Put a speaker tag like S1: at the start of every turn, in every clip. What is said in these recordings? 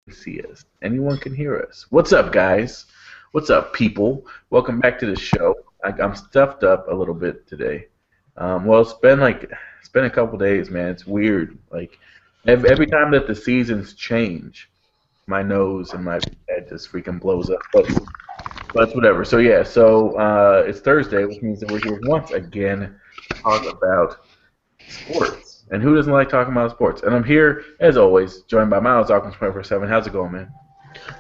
S1: see us. Anyone can hear us. What's up, guys? What's up, people? Welcome back to the show. I'm stuffed up a little bit today. Well, it's been a couple days, man. It's weird. Like every time that the seasons change, my nose and my head just freaking blows up. But it's whatever. So yeah, it's Thursday, which means that we're here once again to talk about sports. And who doesn't like talking about sports? And I'm here, as always, joined by Miles Dawkins 24/7. How's it going, man?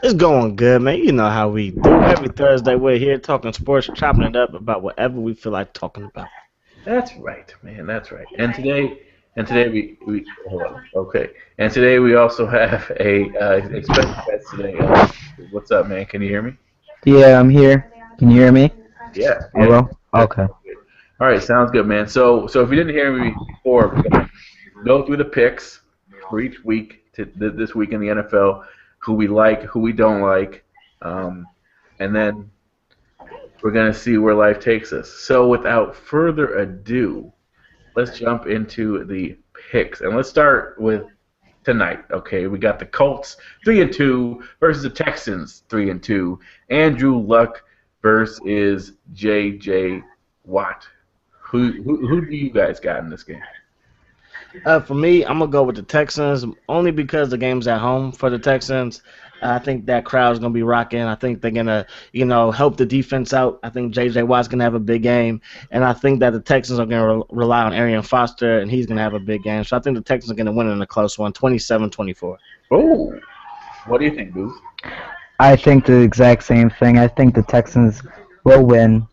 S2: It's going good, man. You know how we do. Every Thursday, we're here talking sports, chopping it up about whatever we feel like talking about.
S1: That's right, man. That's right. And today we hold on. Okay. And today we also have a special guest today. What's up, man? Can you hear me?
S3: Yeah, I'm here. Can you hear me?
S1: Yeah. Yeah.
S3: Hello?
S1: That's
S3: Okay.
S1: good. All right. Sounds good, man. So if you didn't hear me before, we're gonna go through the picks for each week this week in the NFL, who we like, who we don't like, and then we're gonna see where life takes us. So without further ado, let's jump into the picks, and let's start with tonight. Okay, we got the Colts 3-2 versus the Texans 3-2. Andrew Luck versus J.J. Watt. Who do you guys got in this game?
S2: For me, I'm gonna go with the Texans only because the game's at home for the Texans. I think that crowd's gonna be rocking. I think they're gonna, help the defense out. I think J.J. Watt's gonna have a big game, and I think that the Texans are gonna rely on Arian Foster, and he's gonna have a big game. So I think the Texans are gonna win in a close one, 27-24.
S1: Oh, what do you think, Booth?
S3: I think the exact same thing. I think the Texans will win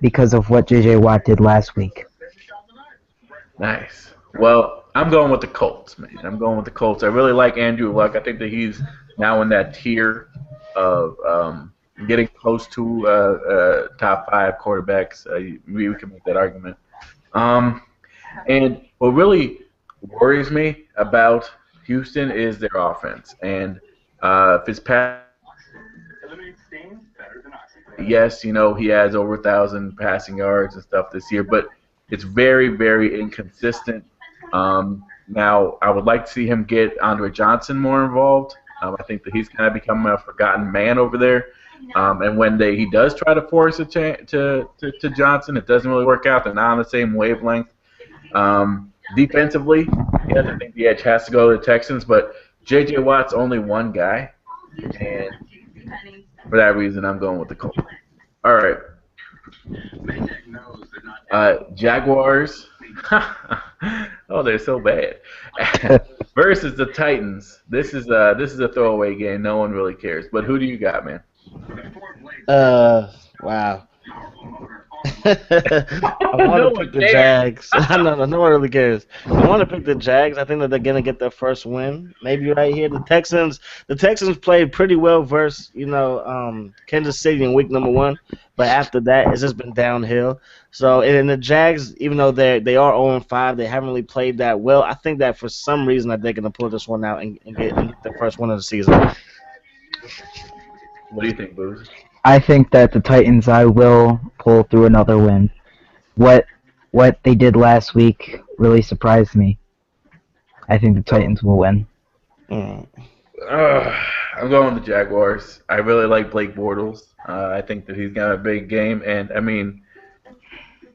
S3: because of what J.J. Watt did last week.
S1: Nice. Well, I'm going with the Colts, man. I'm going with the Colts. I really like Andrew Luck. I think that he's now in that tier of getting close to top five quarterbacks. We can make that argument. Um, and what really worries me about Houston is their offense. And Fitzpatrick, yes, he has over 1,000 passing yards and stuff this year, but it's very, very inconsistent. Now, I would like to see him get Andre Johnson more involved. I think that he's kind of become a forgotten man over there. And when he does try to force it to Johnson, it doesn't really work out. They're not on the same wavelength. Defensively, yes, I think the edge has to go to the Texans, but J.J. Watt's only one guy, and for that reason, I'm going with the Colts. All right. Jaguars. Oh, they're so bad. Versus the Titans. This is a throwaway game. No one really cares. But who do you got, man?
S2: Wow. I want to pick the Jags. No one really cares. I want to pick the Jags. I think that they're gonna get their first win. Maybe right here, the Texans played pretty well versus Kansas City in week number 1, but after that, it's just been downhill. So and the Jags, even though they are 0-5, they haven't really played that well. I think that for some reason that they're gonna pull this one out and get the first one of the season.
S1: What do you think, Booze?
S3: I think that the Titans I will pull through another win. What what they did last week really surprised me. I think the Titans will win.
S2: Mm.
S1: I'm going with the Jaguars. I really like Blake Bortles. I think that he's got a big game, and I mean,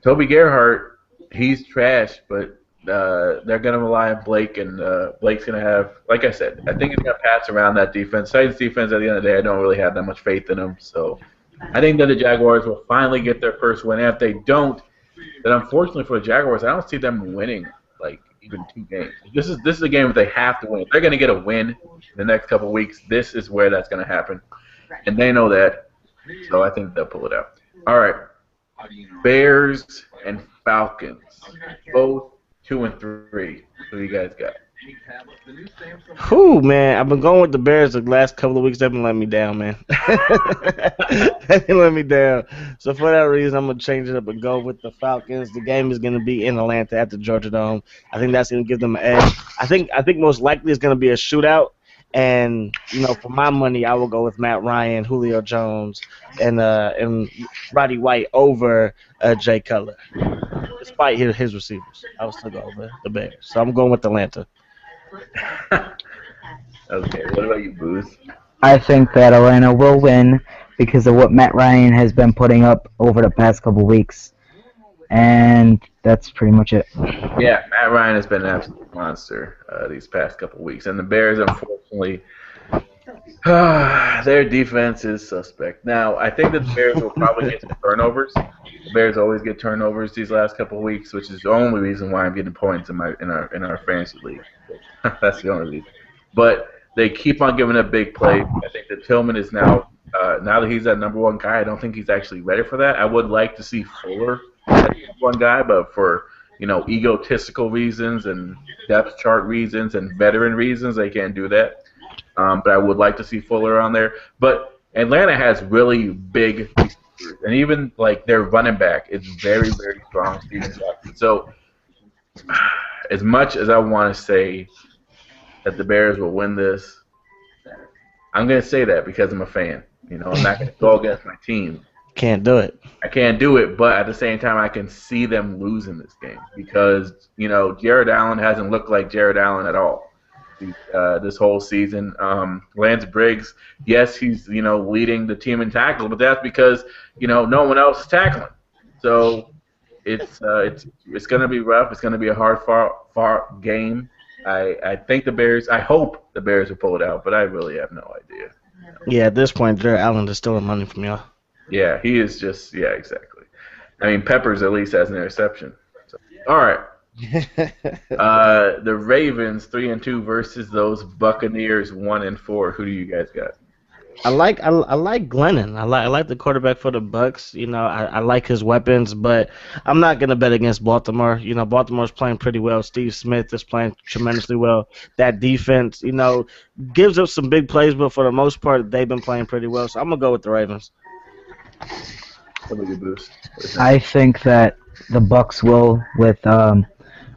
S1: Toby Gerhart, he's trash, but they're going to rely on Blake, and Blake's going to have, like I said, I think he's going to pass around that defense. Titans defense, at the end of the day, I don't really have that much faith in them. So I think that the Jaguars will finally get their first win. And if they don't, then unfortunately for the Jaguars, I don't see them winning like even 2 games. This is a game that they have to win. If they're going to get a win in the next couple of weeks, this is where that's going to happen, and they know that. So I think they'll pull it out. All right, Bears and Falcons, both 2-3. Who you guys got?
S2: Whew, man, I've been going with the Bears the last couple of weeks. They've been letting me down, man. They've been letting me down. So for that reason, I'm gonna change it up and go with the Falcons. The game is gonna be in Atlanta at the Georgia Dome. I think that's gonna give them an edge. I think most likely it's gonna be a shootout. And for my money, I will go with Matt Ryan, Julio Jones, and Roddy White over Jay Cutler. Despite his receivers, I will still go over the Bears. So I'm going with Atlanta.
S1: Okay, what about you, Booze?
S3: I think that Atlanta will win because of what Matt Ryan has been putting up over the past couple weeks, and that's pretty much it.
S1: Yeah, Matt Ryan has been an absolute monster these past couple of weeks, and the Bears, unfortunately, their defense is suspect. Now, I think that the Bears will probably get some turnovers. The Bears always get turnovers these last couple of weeks, which is the only reason why I'm getting points in our fantasy league. That's the only reason. But they keep on giving up big plays. I think that Tillman is now that he's that number one guy, I don't think he's actually ready for that. I would like to see Fuller as number one guy, but for egotistical reasons and depth chart reasons and veteran reasons, they can't do that. But I would like to see Fuller on there. But Atlanta has really big receivers, and even like their running back is very, very strong, Steven Jackson. So as much as I want to say that the Bears will win this, I'm going to say that because I'm a fan. I'm not going to go against my team.
S2: Can't do it.
S1: I can't do it, but at the same time, I can see them losing this game because, Jared Allen hasn't looked like Jared Allen at all this whole season. Lance Briggs, yes, he's, leading the team in tackle, but that's because, no one else is tackling. So it's going to be rough. It's going to be a hard, far game. I think I hope the Bears will pull it out, but I really have no idea.
S2: Yeah, at this point, Jared Allen is stealing money from y'all.
S1: Yeah, he is just, yeah, exactly. I mean, Peppers at least has an interception. So, all right. The Ravens 3-2 versus those Buccaneers 1-4. Who do you guys got?
S2: I like Glennon. I like the quarterback for the Bucks. I like his weapons, but I'm not gonna bet against Baltimore. Baltimore's playing pretty well. Steve Smith is playing tremendously well. That defense, gives up some big plays, but for the most part, they've been playing pretty well. So I'm gonna go with the Ravens.
S3: I think that the Bucks will with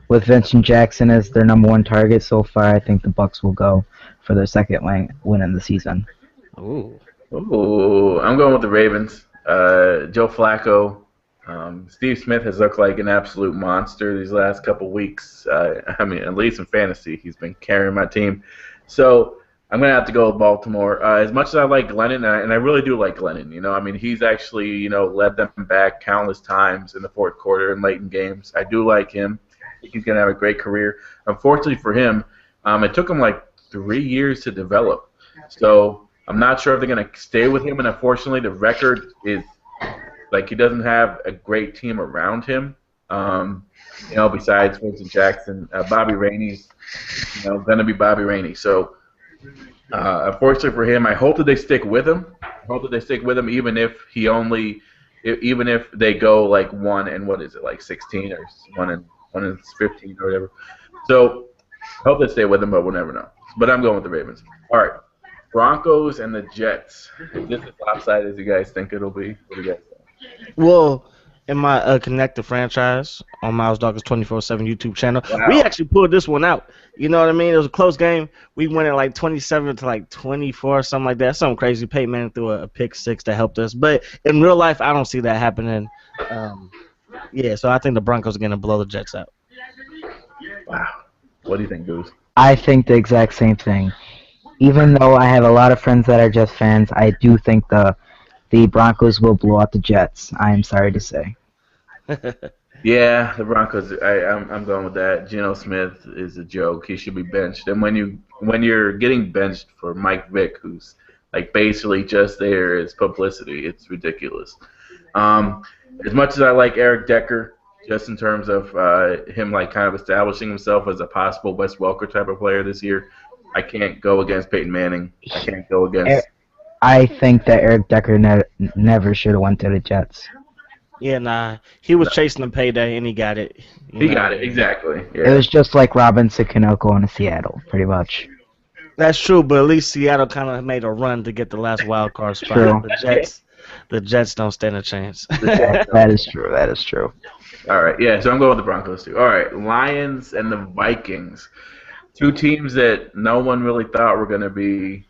S3: Vincent Jackson as their number one target so far. I think the Bucks will go for their second win in the season.
S2: Ooh,
S1: I'm going with the Ravens. Joe Flacco, Steve Smith has looked like an absolute monster these last couple weeks. I mean, at least in fantasy, he's been carrying my team. So I'm going to have to go with Baltimore. As much as I like Glennon, and I really do like Glennon, I mean, he's actually, led them back countless times in the fourth quarter and late in games. I do like him. I think he's going to have a great career. Unfortunately for him, it took him like 3 years to develop. So I'm not sure if they're going to stay with him, and unfortunately the record is like he doesn't have a great team around him. Besides Vincent Jackson, Bobby Rainey's, going to be Bobby Rainey. So unfortunately for him, I hope that they stick with him. I hope that they stick with him, even if they go like 16 or 1-15 or whatever. So I hope they stay with him, but we'll never know. But I'm going with the Ravens. All right. Broncos and the Jets. Is this as lopsided as you guys think it'll be? What do you guys think?
S2: Well, in my Connected franchise on Miles Dawkins 24/7 YouTube channel,
S1: Wow.
S2: we actually pulled this one out. You know what I mean? It was a close game. We went at like 27 to like 24, something like that. Something crazy. Peyton Manning threw a pick six that helped us. But in real life, I don't see that happening. So I think the Broncos are going to blow the Jets out.
S1: Wow. What do you think, Goose?
S3: I think the exact same thing. Even though I have a lot of friends that are Jets fans, I do think the Broncos will blow out the Jets. I am sorry to say.
S1: Yeah, the Broncos. I'm going with that. Geno Smith is a joke. He should be benched. And when you're getting benched for Mike Vick, who's like basically just there as publicity, it's ridiculous. As much as I like Eric Decker, just in terms of him like kind of establishing himself as a possible Wes Welker type of player this year, I can't go against Peyton Manning. I can't go against.
S3: I think that Eric Decker never should have went to the Jets.
S2: Yeah, nah. He was chasing a payday, and he got it.
S1: He got it, exactly. Yeah.
S3: It was just like Robinson Cano going to Seattle, pretty much.
S2: That's true, but at least Seattle kind of made a run to get the last wild card spot.
S3: True.
S2: The Jets don't stand a chance.
S3: That is true. That is true.
S1: All right, yeah, so I'm going with the Broncos too. All right, Lions and the Vikings. Two teams that no one really thought were going to be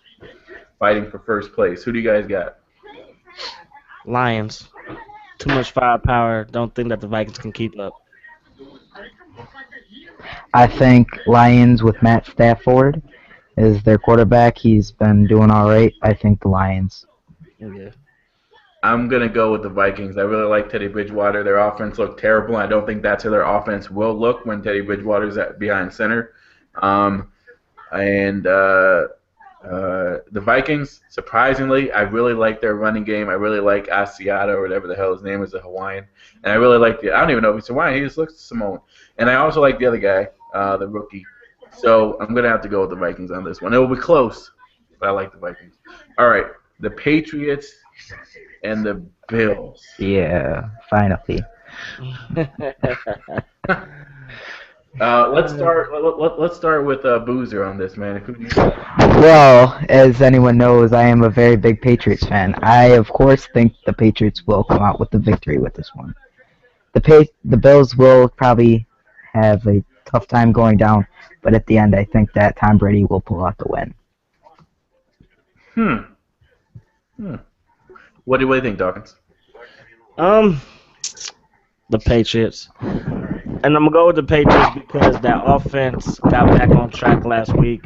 S1: fighting for first place. Who do you guys got?
S2: Lions. Too much firepower. Don't think that the Vikings can keep up.
S3: I think Lions with Matt Stafford, is their quarterback. He's been doing all right. I think the Lions.
S2: Yeah.
S1: I'm gonna go with the Vikings. I really like Teddy Bridgewater. Their offense looked terrible. I don't think that's how their offense will look when Teddy Bridgewater's at behind center. Um, and the Vikings, surprisingly, I really like their running game. I really like Asiata or whatever the hell his name is, a Hawaiian. And I really like I don't even know if he's Hawaiian. He just looks Samoan. And I also like the other guy, the rookie. So I'm gonna have to go with the Vikings on this one. It will be close, but I like the Vikings. All right, the Patriots and the Bills.
S3: Yeah, finally.
S1: Let's start. Let's start with Boozer on this, man. Who do you got?
S3: Well, as anyone knows, I am a very big Patriots fan. I, of course, think the Patriots will come out with the victory with this one. The Bills will probably have a tough time going down, but at the end, I think that Tom Brady will pull out the win.
S1: What do you think, Dawkins?
S2: The Patriots. And I'm going to go with the Patriots because that offense got back on track last week.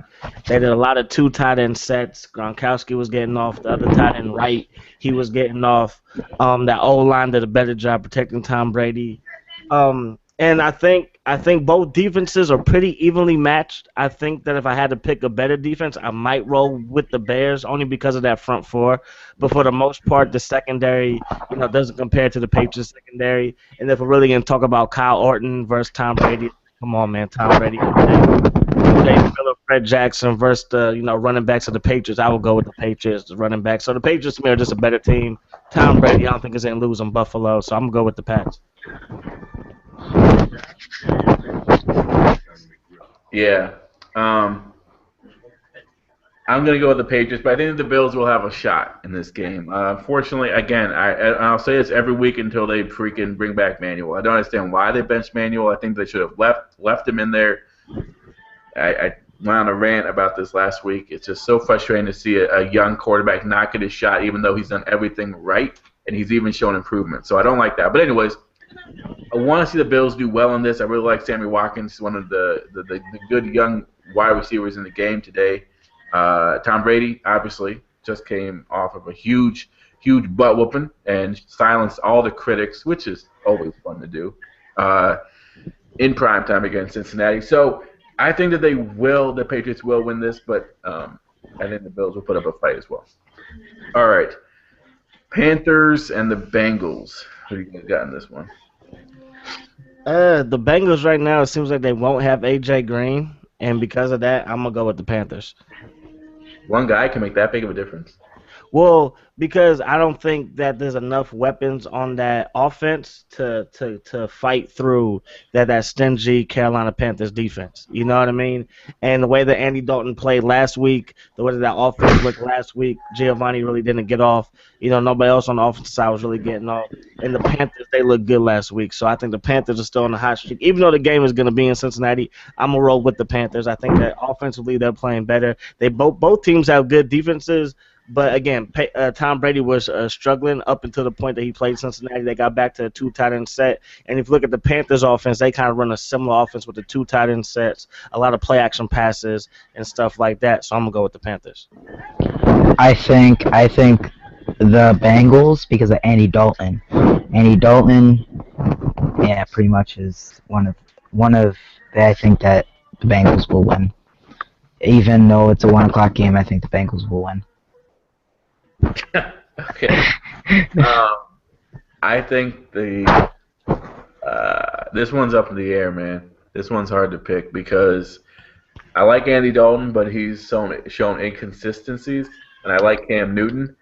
S2: They did a lot of two tight end sets. Gronkowski was getting off. The other tight end right, he was getting off. That O-line did a better job protecting Tom Brady. And I think both defenses are pretty evenly matched. I think that if I had to pick a better defense, I might roll with the Bears only because of that front four. But for the most part, the secondary, doesn't compare to the Patriots secondary. And if we're really gonna talk about Kyle Orton versus Tom Brady, come on, man, Tom Brady. Phillip, Fred Jackson versus the running backs of the Patriots. I would go with the Patriots, the running backs. So the Patriots to me are just a better team. Tom Brady, I don't think is gonna lose on Buffalo, so I'm gonna go with the Pats.
S1: Yeah. I'm going to go with the Patriots, but I think the Bills will have a shot in this game. Unfortunately, again, I'll say this every week until they freaking bring back Manuel. I don't understand why they benched Manuel. I think they should have left him in there. I went on a rant about this last week. It's just so frustrating to see a young quarterback not get his shot, even though he's done everything right, and he's even shown improvement. So I don't like that. But anyways, I want to see the Bills do well in this. I really like Sammy Watkins, one of the good young wide receivers in the game today. Tom Brady, obviously, just came off of a huge butt whooping and silenced all the critics, which is always fun to do, in prime time against Cincinnati. So I think that the Patriots will win this, but I think the Bills will put up a fight as well. All right, Panthers and the Bengals. Who do you guys got in this one?
S2: The Bengals right now, it seems like they won't have A.J. Green, and because of that, I'm going to go with the Panthers.
S1: One guy can make that big of a difference.
S2: Well, because I don't think that there's enough weapons on that offense to fight through that stingy Carolina Panthers defense. You know what I mean? And the way that Andy Dalton played last week, the way that offense looked last week, Giovanni really didn't get off. Nobody else on the offensive side was really getting off. And the Panthers, they looked good last week. So I think the Panthers are still on the hot streak. Even though the game is going to be in Cincinnati, I'm going to roll with the Panthers. I think that offensively they're playing better. They both teams have good defenses. But again, Tom Brady was struggling up until the point that he played Cincinnati. They got back to a two tight end set. And if you look at the Panthers offense, they kind of run a similar offense with the two tight end sets, a lot of play action passes and stuff like that. So I'm going to go with the Panthers.
S3: I think the Bengals because of Andy Dalton. Andy Dalton, yeah, pretty much is one of I think that the Bengals will win. Even though it's a 1 o'clock game, I think the Bengals will win.
S1: Okay. I think this one's up in the air, man. This one's hard to pick because I like Andy Dalton, but he's shown inconsistencies, and I like Cam Newton,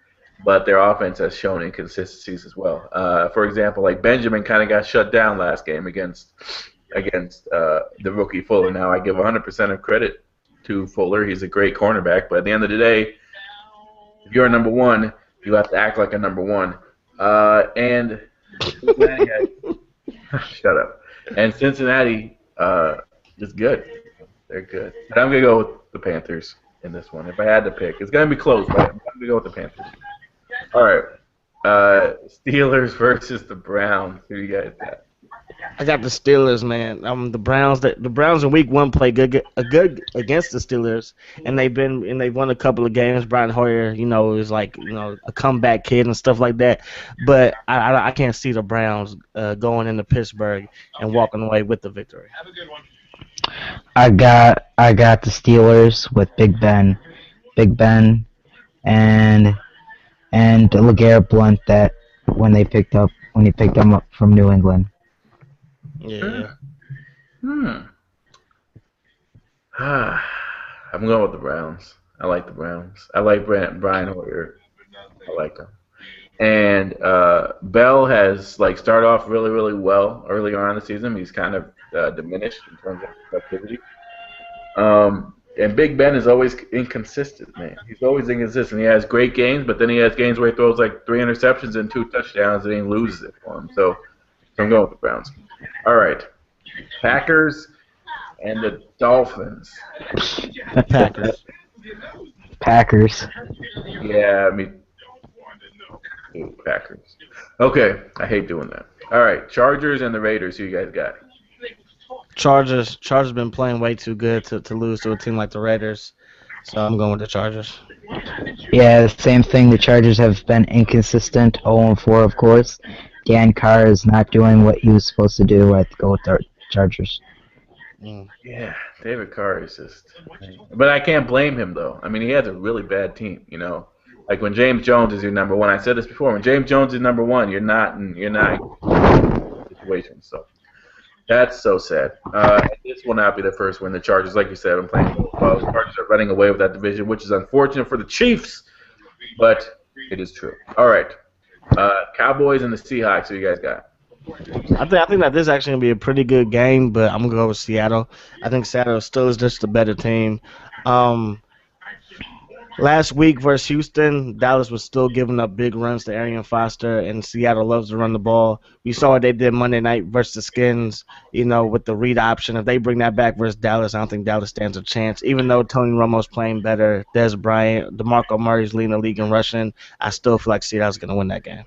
S1: but their offense has shown inconsistencies as well. For example, like Benjamin kind of got shut down last game against the rookie Fuller. Now I give 100% of credit to Fuller. He's a great cornerback, but at the end of the day, if you're a number one, you have to act like a number one. And Cincinnati shut up. And Cincinnati is good. They're good. But I'm going to go with the Panthers in this one. If I had to pick. It's going to be close, but I'm going to go with the Panthers. All right. Steelers versus the Browns. Who do you guys got?
S2: I got the Steelers, man. The Browns. The Browns in Week 1 played good against the Steelers, and they've won a couple of games. Brian Hoyer, is like a comeback kid and stuff like that. But I can't see the Browns going into Pittsburgh and walking away with the victory.
S3: I got the Steelers with Big Ben, and LeGarrette Blunt that when he picked him up from New England.
S2: Yeah.
S1: Hmm. I'm going with the Browns. I like the Browns. I like Brian Hoyer. I like him. And Bell has like started off really, really well earlier on in the season. He's kind of diminished in terms of productivity. And Big Ben is always inconsistent, man. He's always inconsistent. He has great games, but then he has games where he throws like 3 interceptions and 2 touchdowns, and he loses it for him. So I'm going with the Browns. All right, Packers and the Dolphins.
S2: Packers.
S3: Packers.
S1: Yeah, Packers. Okay, I hate doing that. All right, Chargers and the Raiders. Who you guys got?
S2: Chargers been playing way too good to lose to a team like the Raiders, so I'm going with the Chargers.
S3: Yeah, same thing. The Chargers have been inconsistent. 0-4, of course. Dan Carr is not doing what he was supposed to do. I have to go with the Chargers.
S1: Yeah, David Carr is just. But I can't blame him though. I mean, he has a really bad team. Like when James Jones is your number one. I said this before. When James Jones is number one, you're not in situation. So that's so sad. This will not be the first win. The Chargers, like you said, have been playing well. The Chargers are running away with that division, which is unfortunate for the Chiefs, but it is true. All right, Cowboys and the Seahawks. Who you guys got?
S2: I think that this is actually gonna be a pretty good game, but I'm gonna go with Seattle. I think Seattle still is just a better team. Last week versus Houston, Dallas was still giving up big runs to Arian Foster, and Seattle loves to run the ball. We saw what they did Monday night versus the Skins, with the read option. If they bring that back versus Dallas, I don't think Dallas stands a chance. Even though Tony Romo's playing better, Des Bryant, DeMarco Murray's leading the league in rushing, I still feel like Seattle's going to win that game.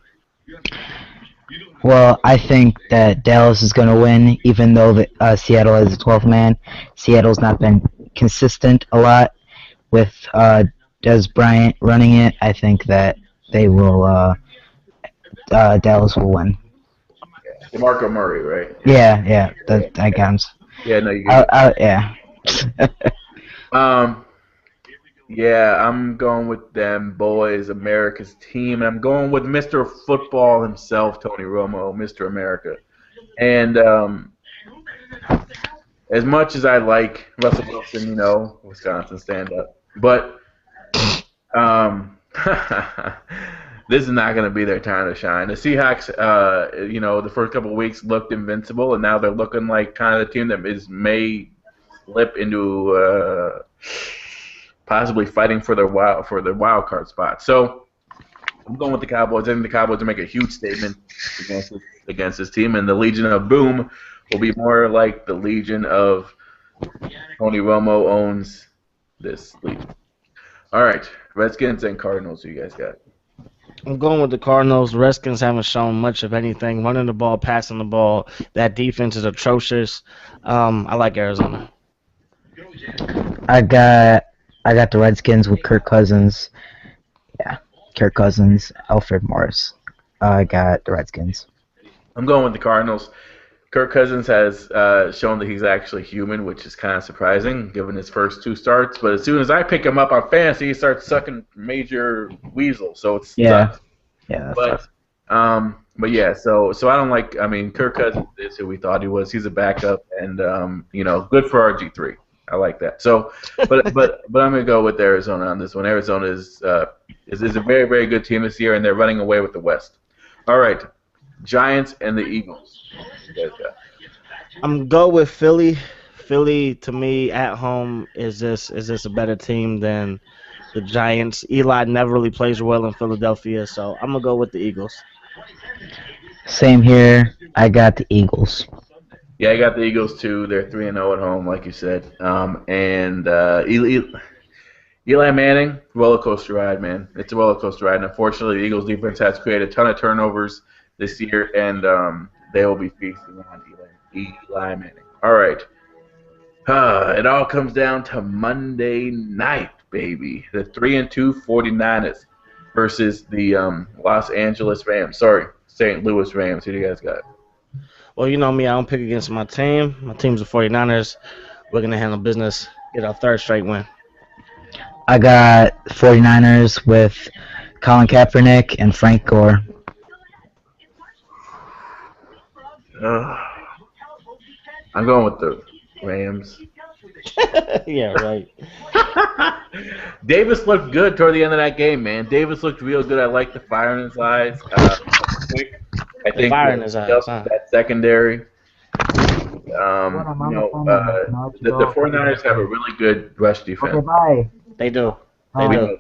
S3: Well, I think that Dallas is going to win, even though Seattle is a 12th man. Seattle's not been consistent a lot with Des Bryant running it. I think that they will. Dallas will win.
S1: DeMarco Murray, right?
S3: Yeah, that counts.
S1: Yeah, no, you got
S3: Yeah.
S1: Yeah, I'm going with them boys, America's team, and I'm going with Mr. Football himself, Tony Romo, Mr. America. And as much as I like Russell Wilson, Wisconsin stand up, but this is not going to be their time to shine. The Seahawks, the first couple of weeks looked invincible, and now they're looking like kind of the team that may slip into possibly fighting for their wild card spot. So I'm going with the Cowboys. I think the Cowboys will make a huge statement against this team, and the Legion of Boom will be more like the Legion of Tony Romo owns this league. All right, Redskins and Cardinals. Who you guys got?
S2: I'm going with the Cardinals. The Redskins haven't shown much of anything. Running the ball, passing the ball. That defense is atrocious. I like Arizona.
S3: I got the Redskins with Kirk Cousins. Yeah, Kirk Cousins, Alfred Morris. I got the Redskins.
S1: I'm going with the Cardinals. Kirk Cousins has shown that he's actually human, which is kind of surprising given his first 2 starts. But as soon as I pick him up on fantasy, he starts sucking major weasel. So it's
S3: Yeah.
S1: tough.
S3: Yeah.
S1: But yeah, so I don't like. I mean, Kirk Cousins is who we thought he was. He's a backup, and good for RG3. I like that. So, but I'm gonna go with Arizona on this one. Arizona is a very, very good team this year, and they're running away with the West. All right, Giants and the Eagles. You guys got?
S2: I'm going with Philly. Philly, to me, at home is this a better team than the Giants. Eli never really plays well in Philadelphia, so I'm gonna go with the Eagles.
S3: Same here. I got the Eagles.
S1: Yeah, I got the Eagles too. They're 3-0 at home, like you said. And Eli Manning, roller coaster ride, man. It's a roller coaster ride. And unfortunately, the Eagles defense has created a ton of turnovers this year, and they will be feasting on Eli Manning. All right. It all comes down to Monday night, baby. The 3-2 49ers versus the Los Angeles Rams. Sorry, St. Louis Rams. Who do you guys got?
S2: Well, you know me, I don't pick against my team. My team's the 49ers. We're going to handle business, get our third straight win.
S3: I got 49ers with Colin Kaepernick and Frank Gore.
S1: I'm going with the Rams.
S2: Yeah, right.
S1: Davis looked good toward the end of that game, man. Davis looked real good. I like the fire in his eyes. I think
S2: fire in his eyes,
S1: that secondary. The 49ers have a really good rush defense.
S3: Okay, bye.
S2: They do.
S3: Bye.
S2: They do.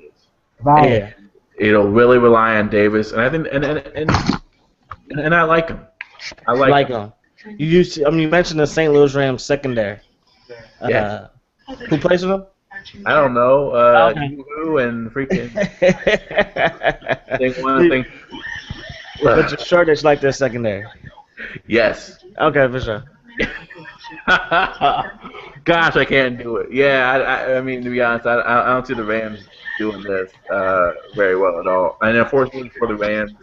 S3: Bye.
S2: Yeah.
S1: It'll really rely on Davis, and I think, and I like him. I like him.
S2: You mentioned the St. Louis Rams secondary.
S1: Yeah.
S2: Who plays with them?
S1: I don't know.
S2: Okay.
S1: Who and freaking. think.
S2: But you're sure that you like their secondary?
S1: Yes.
S2: Okay, for sure.
S1: Gosh, I can't do it. Yeah, I mean, to be honest, I don't see the Rams doing this very well at all. And unfortunately for the Rams,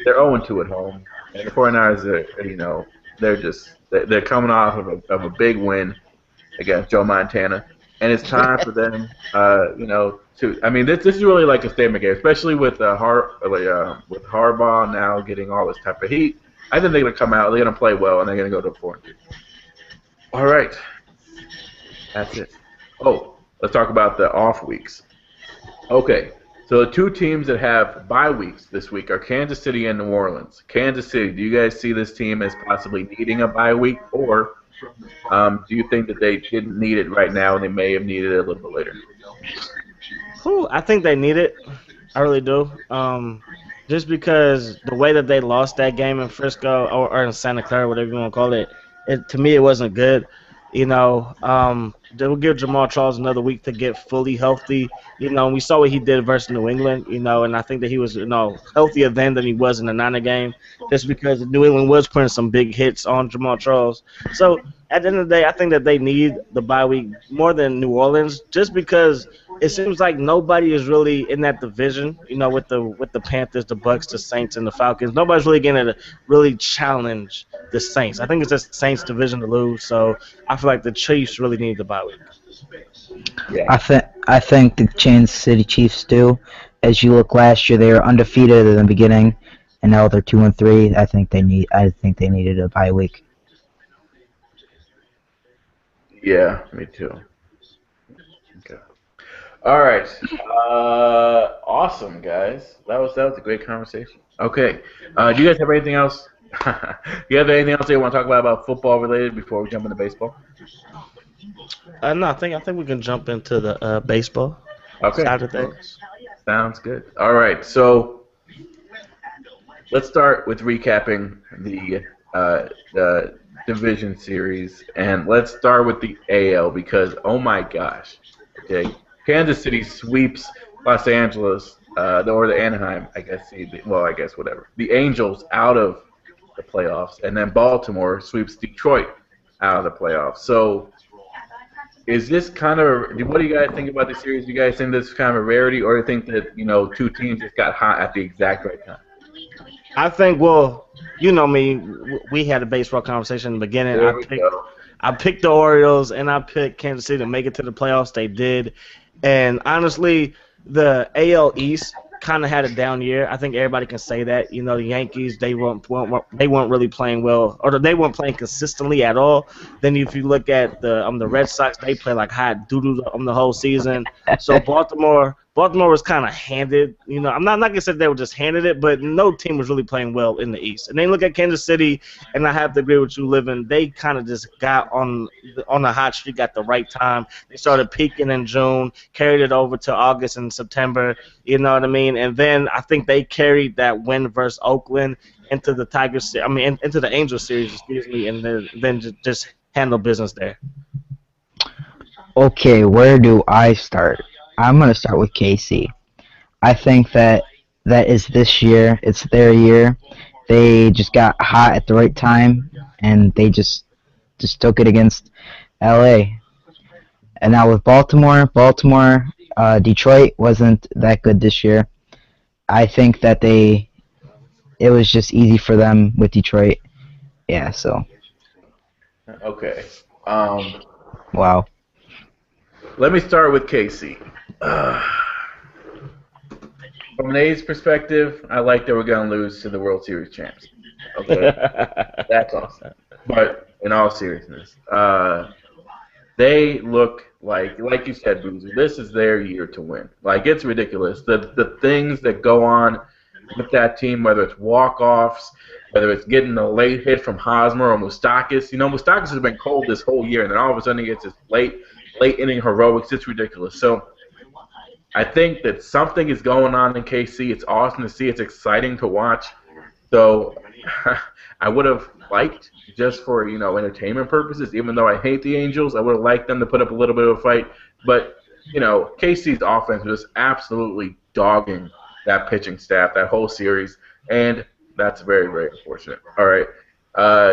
S1: they're 0-2 at home. And the 49ers are, they're coming off of a big win against Joe Montana. And it's time for them, this is really like a statement game, especially with Harbaugh now getting all this type of heat. I think they're going to come out, they're going to play well, and they're going to go to 4-2. All right. That's it. Oh, let's talk about the off weeks. Okay, so the two teams that have bye weeks this week are Kansas City and New Orleans. Kansas City, do you guys see this team as possibly needing a bye week, or do you think that they didn't need it right now and they may have needed it a little bit later?
S2: I think they need it. I really do. Just because the way that they lost that game in Frisco or in Santa Clara, whatever you want to call it, to me it wasn't good. They will give Jamal Charles another week to get fully healthy. We saw what he did versus New England, and I think that he was, healthier then than he was in the Niner game, just because New England was putting some big hits on Jamal Charles. So at the end of the day, I think that they need the bye week more than New Orleans, just because it seems like nobody is really in that division, with the Panthers, the Bucks, the Saints, and the Falcons. Nobody's really going to really challenge the Saints. I think it's just Saints' division to lose, so I feel like the Chiefs really need the bye week.
S3: Yeah. I think the Kansas City Chiefs do. As you look last year, they were undefeated in the beginning, and now they're 2-3. I think they needed a bye week.
S1: Yeah, me too. Okay. All right. Awesome, guys. That was a great conversation. Okay. Do you guys have anything else? You have anything else you want to talk about football related before we jump into baseball?
S2: No, I think we can jump into the baseball side of things.
S1: Sounds good. All right. So let's start with recapping the division series, and let's start with the AL because oh my gosh, okay, Kansas City sweeps Los Angeles or the Anaheim, I guess whatever, the Angels out of the playoffs, and then Baltimore sweeps Detroit out of the playoffs. So is this what do you guys think about the series? Do you guys think this is kind of a rarity, or do you think that two teams just got hot at the exact right time?
S2: I think, well, you know me, we had a baseball conversation in the beginning. I picked the Orioles, and I picked Kansas City to make it to the playoffs. They did. And honestly, the AL East kind of had a down year. I think everybody can say that. The Yankees, they weren't really playing well, or they weren't playing consistently at all. Then if you look at the Red Sox, they play like hot doo-doo the whole season. So Baltimore was kind of handed. I'm not gonna say they were just handed it, but no team was really playing well in the East. And then look at Kansas City, and I have to agree with you, Livin. They kind of just got on the hot streak at the right time. They started peaking in June, carried it over to August and September. You know what I mean? And then I think they carried that win versus Oakland into the into the Angels series, and then just handle business there.
S3: Okay, where do I start? I'm going to start with KC. I think that is this year. It's their year. They just got hot at the right time, and they just took it against LA. And now with Baltimore, Detroit wasn't that good this year. I think that it was just easy for them with Detroit. Yeah, so
S1: Okay.
S3: wow.
S1: Let me start with KC. From an A's perspective, I like that we're going to lose to the World Series champs. Okay, that's awesome. But in all seriousness, they look like you said, Boozer, this is their year to win. Like, it's ridiculous. The things that go on with that team, whether it's walk-offs, whether it's getting a late hit from Hosmer or Moustakas. Moustakas has been cold this whole year, and then all of a sudden he gets this late inning heroics. It's ridiculous. So I think that something is going on in KC. It's awesome to see. It's exciting to watch. So I would have liked, just for entertainment purposes, even though I hate the Angels, I would have liked them to put up a little bit of a fight. But KC's offense was absolutely dogging that pitching staff that whole series, and that's very, very unfortunate. All right,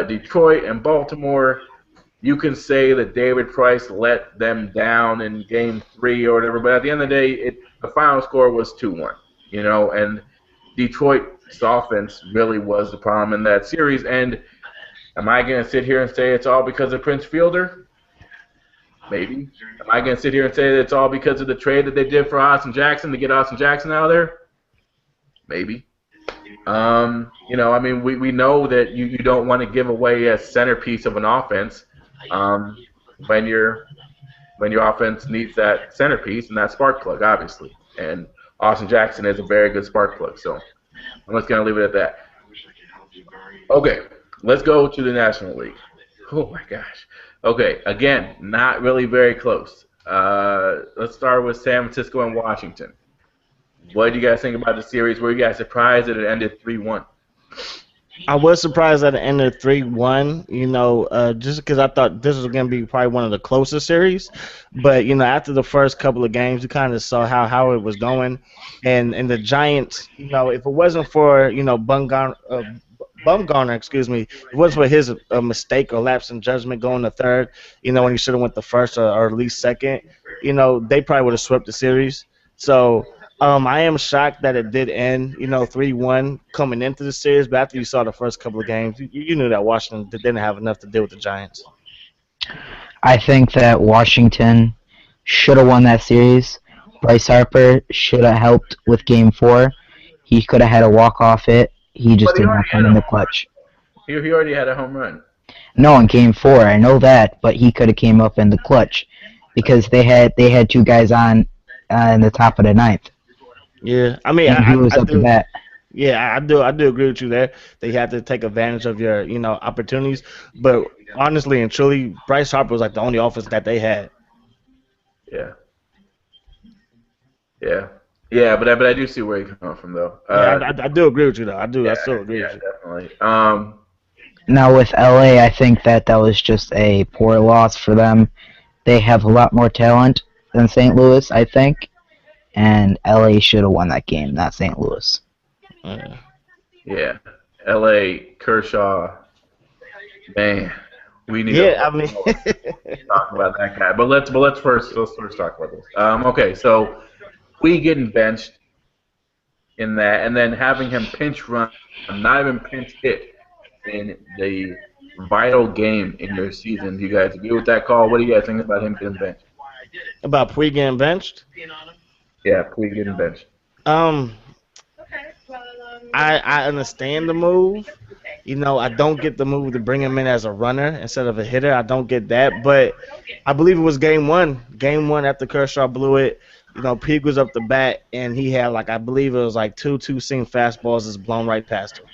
S1: Detroit and Baltimore. You can say that David Price let them down in Game 3 or whatever, but at the end of the day, the final score was 2-1. And Detroit's offense really was the problem in that series. And am I going to sit here and say it's all because of Prince Fielder? Maybe. Am I going to sit here and say that it's all because of the trade that they did for Austin Jackson to get Austin Jackson out of there? Maybe. We know that you don't want to give away a centerpiece of an offense when your offense needs that centerpiece and that spark plug, obviously. And Austin Jackson is a very good spark plug, so I'm just going to leave it at that. Okay, let's go to the National League. Oh, my gosh. Okay, again, not really very close. Let's start with San Francisco and Washington. What did you guys think about the series? Were you guys surprised that it ended 3-1?
S2: I was surprised that it ended 3-1, just because I thought this was going to be probably one of the closest series. But, after the first couple of games, you kind of saw how it was going. And the Giants, if it wasn't for, Bumgarner, if it wasn't for his mistake or lapse in judgment going to third, when he should have went the first or at least second, they probably would have swept the series. So I am shocked that it did end, 3-1 coming into the series, but after you saw the first couple of games, you knew that Washington didn't have enough to deal with the Giants.
S3: I think that Washington should have won that series. Bryce Harper should have helped with Game 4. He could have had a walk-off hit. He just did not come in the clutch.
S1: He already had a home run.
S3: No, in Game 4, I know that, but he could have came up in the clutch because they had two guys on in the top of the ninth.
S2: Yeah, I
S3: was up to bat.
S2: Yeah, I do agree with you there. They had to take advantage of your, opportunities. But honestly and truly, Bryce Harper was like the only offense that they had.
S1: Yeah. But I do see where you're coming from, though.
S2: I do agree with you, though. I still agree with you.
S1: Definitely.
S3: Now with LA, I think that was just a poor loss for them. They have a lot more talent than St. Louis, I think. And LA should have won that game, not St. Louis.
S1: Yeah. LA, Kershaw, man, we need
S2: to
S1: talk about that guy. But let's first talk about this. Okay, so we getting benched in that, and then having him pinch run, not even pinch hit in the vital game in your season. Do you guys agree with that call? What do you guys think about him getting benched?
S2: About Puig getting benched?
S1: Yeah, Puig getting benched.
S2: I understand the move. I don't get the move to bring him in as a runner instead of a hitter. I don't get that. But I believe it was game one. Game one after Kershaw blew it. Puig was up the bat, and he had, I believe it was two-seam fastballs that's blown right past him.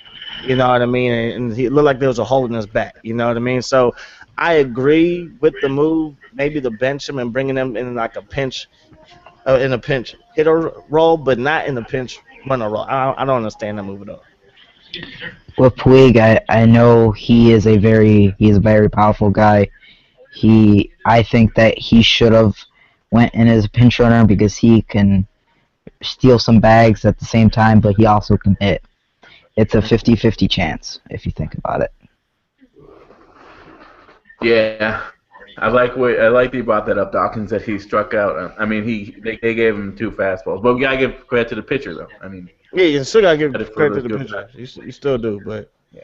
S2: You know what I mean? And he looked like there was a hole in his bat. You know what I mean? So I agree with the move, maybe to bench him and bringing him in a pinch hitter role, but not in a pinch runner role. I don't understand that move at all.
S3: With Puig, I know he's a very powerful guy. I think that he should have went in as a pinch runner because he can steal some bags at the same time, but he also can hit. it's a 50-50 chance if you think about it.
S1: Yeah, I like that you brought that up. Dawkins that he struck out. I mean, they gave him 2 fastballs, but we gotta give credit to the pitcher though. I mean,
S2: Yeah, you still gotta give
S1: credit for
S2: credit
S1: those
S2: to the
S1: good
S2: pitcher.
S1: bats.
S2: You still do, but
S1: Yeah.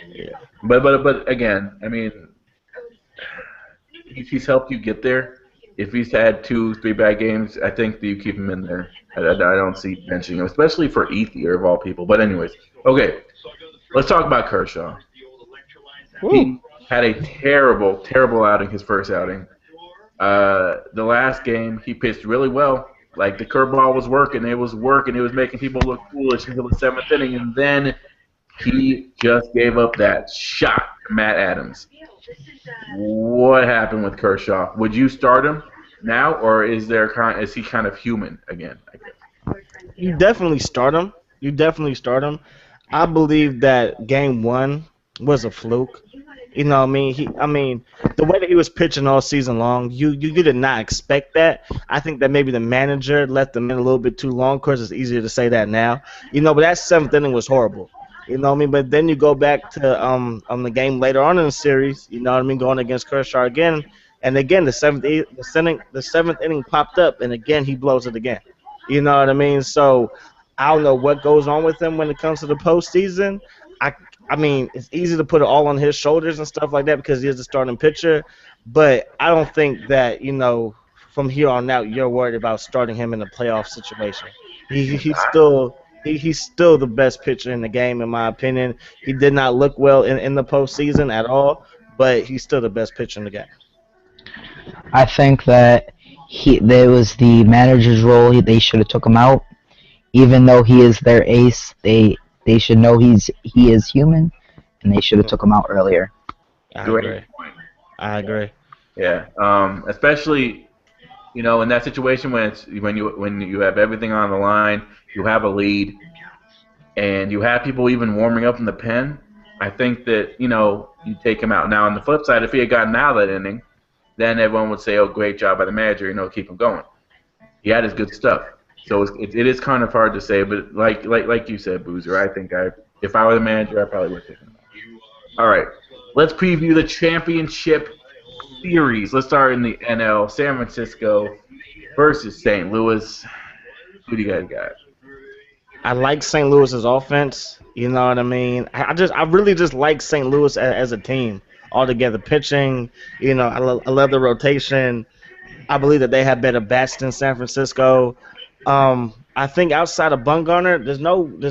S2: yeah.
S1: But again, I mean, he's helped you get there. If he's had 2, 3 bad games, I think that you keep him in there. I don't see benching him, especially for Ethier of all people. But anyways, okay, let's talk about Kershaw.
S2: Woo.
S1: He had a terrible, terrible outing his first outing. The last game, he pitched really well. Like, the curveball was working. It was working. It was making people look foolish until the 7th inning. And then he just gave up that shot to Matt Adams. What happened with Kershaw? Would you start him now, or is he kind of human again? I guess.
S2: You definitely start him. You definitely start him. I believe that game 1 was a fluke. You know what I mean? The way that he was pitching all season long, you did not expect that. I think that maybe the manager left him in a little bit too long. Of course, it's easier to say that now. But that 7th inning was horrible. You know what I mean? But then you go back to the game later on in the series, you know what I mean, going against Kershaw again, and again the seventh inning popped up, and again he blows it again. You know what I mean? So I don't know what goes on with him when it comes to the postseason. I mean, it's easy to put it all on his shoulders and stuff like that because he is the starting pitcher, but I don't think that from here on out you're worried about starting him in a playoff situation. He's still the best pitcher in the game, in my opinion. He did not look well in the postseason at all, but he's still the best pitcher in the game.
S3: I think that there was the manager's role. They should have took him out, even though he is their ace. They should know he is human, and they should have took him out earlier.
S2: I agree.
S1: Yeah, especially in that situation when you have everything on the line, you have a lead, and you have people even warming up in the pen. I think that you take him out. Now on the flip side, if he had gotten out of that inning, then everyone would say, "Oh, great job by the manager, keep him going." He had his good stuff. So it is kind of hard to say, but like you said, Boozer, I think if I were the manager, I probably would take him out. All right, let's preview the championship series. Let's start in the NL. San Francisco versus St. Louis. Who do you guys got?
S2: I like St. Louis's offense. You know what I mean? I really just like St. Louis as a team altogether. Pitching, I love the rotation. I believe that they have better bats than San Francisco. I think outside of Bumgarner, there's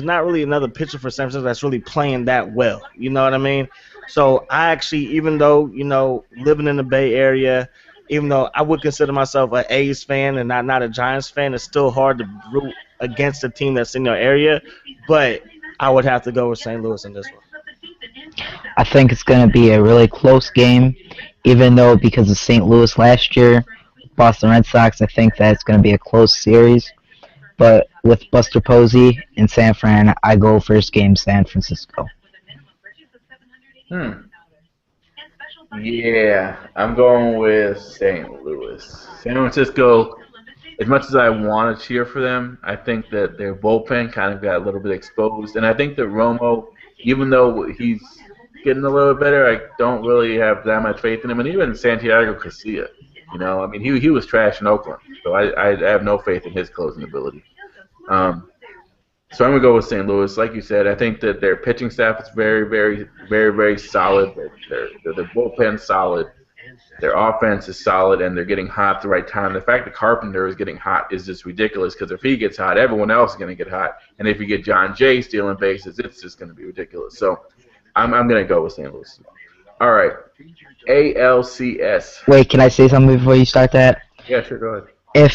S2: not really another pitcher for San Francisco that's really playing that well. You know what I mean? So I actually, even though living in the Bay Area, even though I would consider myself an A's fan and not a Giants fan, it's still hard to root against a team that's in your area. But I would have to go with St. Louis in this one.
S3: I think it's going to be a really close game, even though because of St. Louis last year, Boston Red Sox, I think that it's going to be a close series. But with Buster Posey in San Fran, I go first game San Francisco.
S1: Yeah, I'm going with St. Louis. San Francisco, as much as I want to cheer for them, I think that their bullpen kind of got a little bit exposed. And I think that Romo, even though he's getting a little better, I don't really have that much faith in him. And even Santiago Casilla. I mean, he was trash in Oakland, so I have no faith in his closing ability. So I'm gonna go with St. Louis. Like you said, I think that their pitching staff is very, very, very, very solid. Their bullpen's solid. Their offense is solid, and they're getting hot at the right time. The fact that Carpenter is getting hot is just ridiculous because if he gets hot, everyone else is gonna get hot. And if you get John Jay stealing bases, it's just gonna be ridiculous. So I'm gonna go with St. Louis. All right. ALCS.
S3: Wait, can I say something before you start that?
S1: Yeah, sure, go ahead.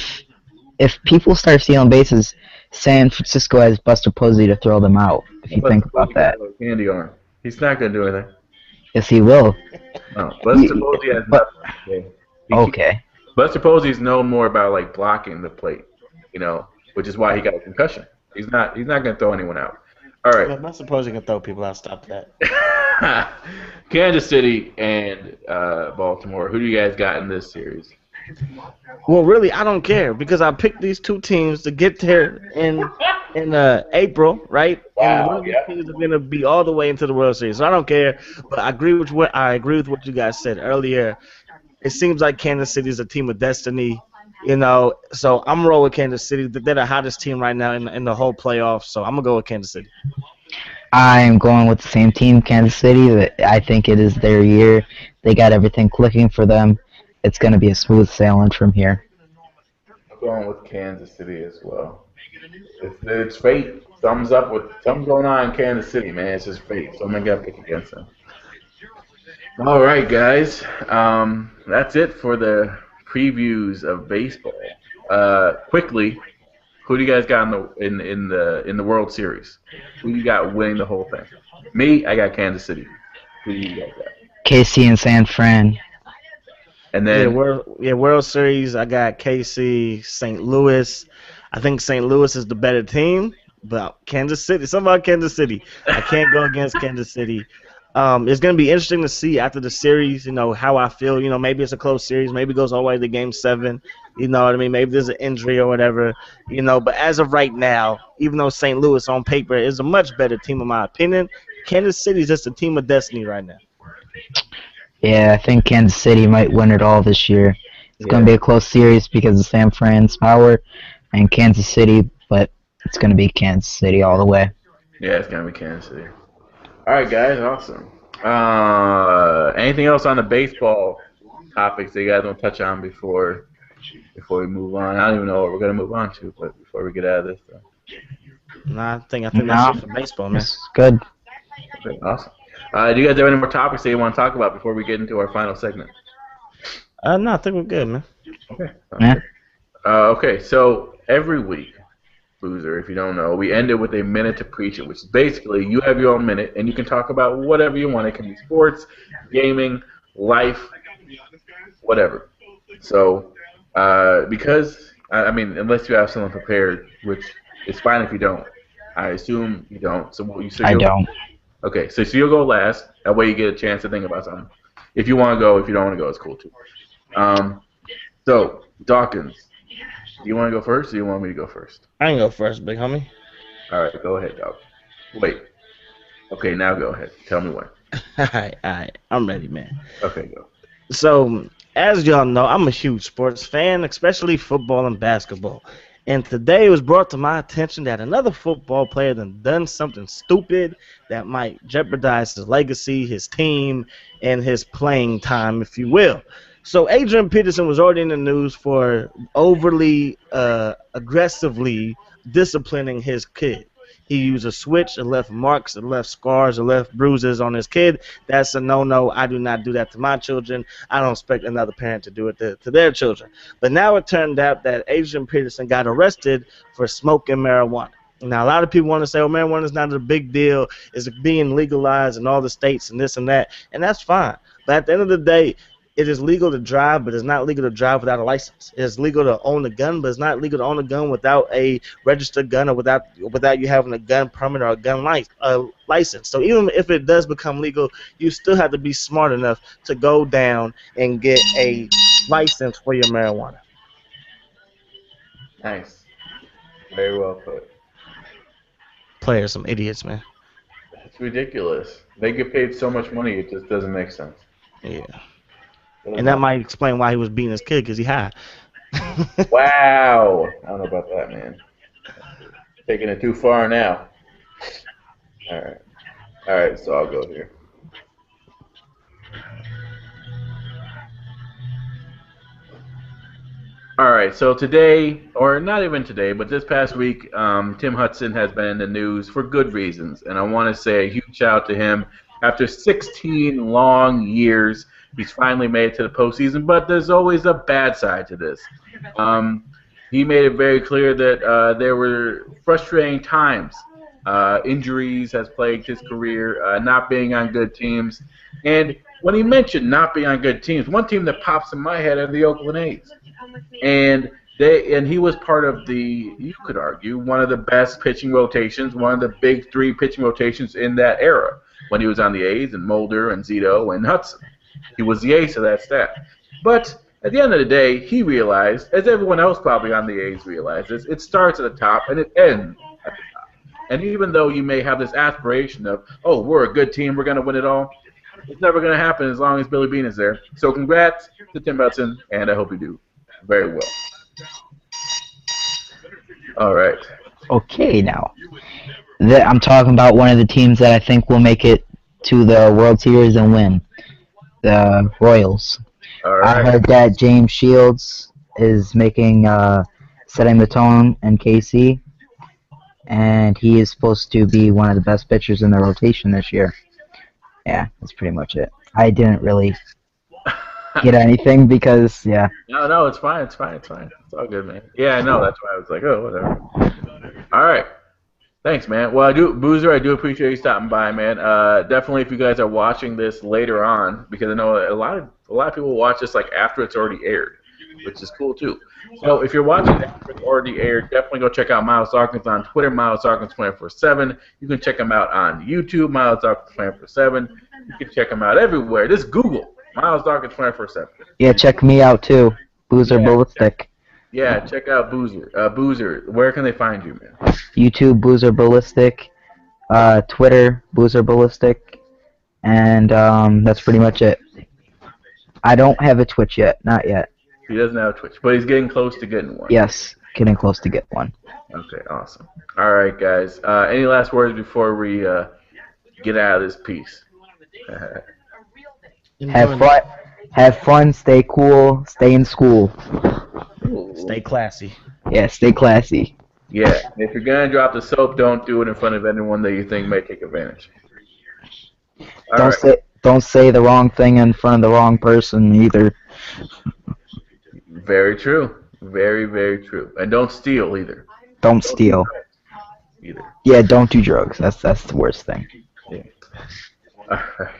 S3: If people start stealing bases, San Francisco has Buster Posey to throw them out, if you think about that.
S1: Candy arm. He's not going to do anything.
S3: Yes, he will.
S1: No, Buster Posey has nothing.
S3: Okay.
S1: Buster Posey is known more about, blocking the plate, which is why he got a concussion. He's not going to throw anyone out. All right.
S2: I'm not supposed you can throw people out. Stop that.
S1: Kansas City and Baltimore. Who do you guys got in this series?
S2: Well, really, I don't care because I picked these two teams to get there in April, right? And one
S1: Wow.
S2: of these
S1: Yeah.
S2: teams is going to be all the way into the World Series. So I don't care. But I agree with what you guys said earlier. It seems like Kansas City is a team of destiny. So I'm rolling with Kansas City. They're the hottest team right now in the whole playoffs. So I'm gonna go with Kansas City.
S3: I'm going with the same team, Kansas City. I think it is their year. They got everything clicking for them. It's going to be a smooth sailing from here.
S1: I'm going with Kansas City as well. It's fate. Something's going on in Kansas City, man. It's just fate. Someone got to pick against them. All right, guys. That's it for the previews of baseball. Quickly, who do you guys got in the World Series? Who you got winning the whole thing? Me, I got Kansas City. Who do you guys got?
S3: KC and San Fran.
S1: And
S2: Yeah,
S1: then
S2: World Series. I got KC, St. Louis. I think St. Louis is the better team, but Kansas City. Something about Kansas City. I can't go against Kansas City. It's going to be interesting to see after the series, how I feel. Maybe it's a close series. Maybe it goes all the way to Game 7. You know what I mean? Maybe there's an injury or whatever. But as of right now, even though St. Louis on paper is a much better team in my opinion, Kansas City is just a team of destiny right now.
S3: Yeah, I think Kansas City might win it all this year. It's going to be a close series because of San Fran's power and Kansas City, but it's going to be Kansas City all the way.
S1: yeah, it's gonna be Kansas City. All right, guys, awesome. Anything else on the baseball topics that you guys want to touch on before we move on? I don't even know what we're gonna move on to, but before we get out of this,
S2: Nah, I think
S3: No.
S2: that's it for baseball, man.
S3: It's good.
S1: okay, awesome. Do you guys have any more topics that you want to talk about before we get into our final segment?
S2: No, I think we're good, man.
S1: Okay.
S3: Yeah.
S1: Okay, so every week, Boozer, if you don't know, we end it with a minute to preach it, which is basically you have your own minute and you can talk about whatever you want. It can be sports, gaming, life, whatever. So, because, I mean, unless you have someone prepared, which is fine if you don't. I assume you don't. So what you said
S3: I don't.
S1: Okay, so you'll go last. That way you get a chance to think about something. If you want to go, if you don't want to go, it's cool too. So, Dawkins, do you want to go first or do you want me to go first?
S2: I can go first, big homie.
S1: All right, go ahead, dog. Wait. Okay, now go ahead. Tell me when.
S2: All right. I'm ready, man.
S1: Okay, go.
S2: So, as y'all know, I'm a huge sports fan, especially football and basketball. And today it was brought to my attention that another football player done something stupid that might jeopardize his legacy, his team, and his playing time, if you will. So Adrian Peterson was already in the news for overly aggressively disciplining his kid. He used a switch, it left marks, it left scars, it left bruises on his kid. That's a no-no. I do not do that to my children. I don't expect another parent to do it to their children. But now it turned out that Adrian Peterson got arrested for smoking marijuana. Now, a lot of people want to say, oh, marijuana is not a big deal. It's being legalized in all the states and this and that. And that's fine. But at the end of the day, it is legal to drive, but it's not legal to drive without a license. It's legal to own a gun, but it's not legal to own a gun without a registered gun or without you having a gun permit or a gun license. So even if it does become legal, you still have to be smart enough to go down and get a license for your marijuana.
S1: Nice. Very well put.
S2: Players, some idiots, man.
S1: It's ridiculous. They get paid so much money, it just doesn't make sense.
S2: Yeah. And that might explain why he was beating his kid, because he high.
S1: Wow. I don't know about that, man. Taking it too far now. All right, so I'll go here. All right, so today, or not even today, but this past week, Tim Hudson has been in the news for good reasons, and I want to say a huge shout out to him. After 16 long years, he's finally made it to the postseason, but there's always a bad side to this. He made it very clear that there were frustrating times. Injuries has plagued his career, not being on good teams. And when he mentioned not being on good teams, one team that pops in my head are the Oakland A's. And he was part of you could argue, one of the best pitching rotations, one of the big three pitching rotations in that era when he was on the A's, and Mulder and Zito and Hudson. He was the ace of that staff. But at the end of the day, he realized, as everyone else probably on the A's realizes, it starts at the top and it ends at the top. And even though you may have this aspiration of, oh, we're a good team, we're going to win it all, it's never going to happen as long as Billy Beane is there. So congrats to Tim Hudson, and I hope you do very well. All right.
S3: Okay, now. I'm talking about one of the teams that I think will make it to the World Series and win. The Royals.
S1: All right.
S3: I heard that James Shields is setting the tone in KC, and he is supposed to be one of the best pitchers in the rotation this year. Yeah, that's pretty much it. I didn't really get anything because, yeah.
S1: No, it's fine. It's all good, man. Yeah, I know. That's why I was like, oh, whatever. All right. Thanks, man. Well, Boozer, I do appreciate you stopping by, man. Definitely, if you guys are watching this later on, because I know a lot of people watch this like after it's already aired, which is cool too. So if you're watching after it's already aired, definitely go check out Miles Dawkins on Twitter, Miles Dawkins 24/7. You can check him out on YouTube, Miles Dawkins 24/7. You can check him out everywhere. Just Google Miles Dawkins 24/7.
S3: Yeah, check me out too, Boozer Ballistic.
S1: Yeah, check out Boozer. Boozer, where can they find you, man?
S3: YouTube, Boozer Ballistic. Twitter, Boozer Ballistic. And that's pretty much it. I don't have a Twitch yet. Not yet.
S1: He doesn't have a Twitch, but he's getting close to getting one.
S3: Yes, getting close to get one.
S1: Okay, awesome. All right, guys. Any last words before we get out of this piece?
S3: Have fun, stay cool, stay in school.
S2: Stay classy.
S3: Yeah, stay classy.
S1: Yeah, if you're going to drop the soap, don't do it in front of anyone that you think may take advantage.
S3: Don't say the wrong thing in front of the wrong person either.
S1: Very true. Very, very true. And don't steal either.
S3: Don't steal.
S1: Either.
S3: Yeah, don't do drugs. That's the worst thing.
S1: Yeah. All right.